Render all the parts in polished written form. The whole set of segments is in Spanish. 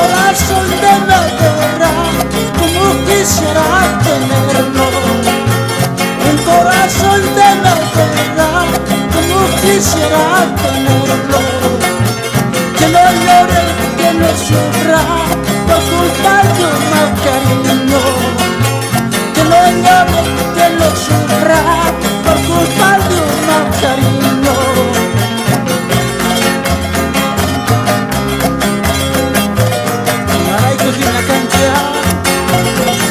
corazón de madera, como quisiera tenerlo. Un corazón de madera, como quisiera tenerlo. Que no llore, que no sufra por culpa de un mal cariño. Que no llore, que no sufra por culpa de un mal cariño. Maray kuhina kancha,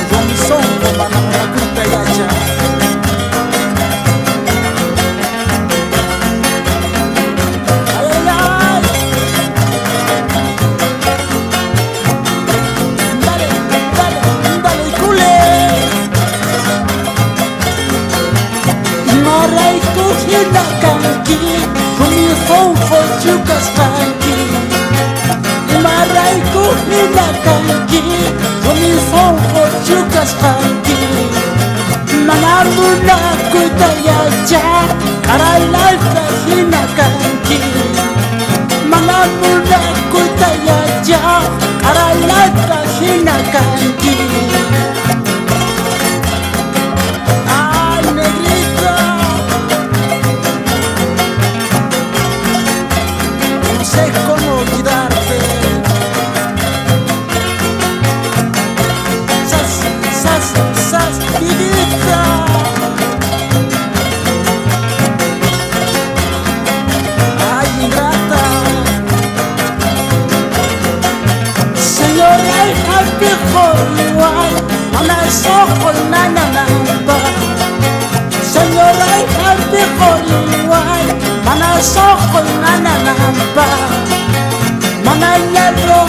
con son como la culpa yacha. Chukas funky, Maraiku hinakanki, comenzó por chukas funky. Manamuna kutayacha, karalaita hinakanki. Manamuna kutayacha, karalaita hinakanki. Ay, negrita, no sé cómo olvidarte. Sas, vidita. Ay, ingrata. Señora, hija de Hollywood, ana sojo nananamba. Señora, hija de Hollywood, ana sojo nananamba. Mana nyaro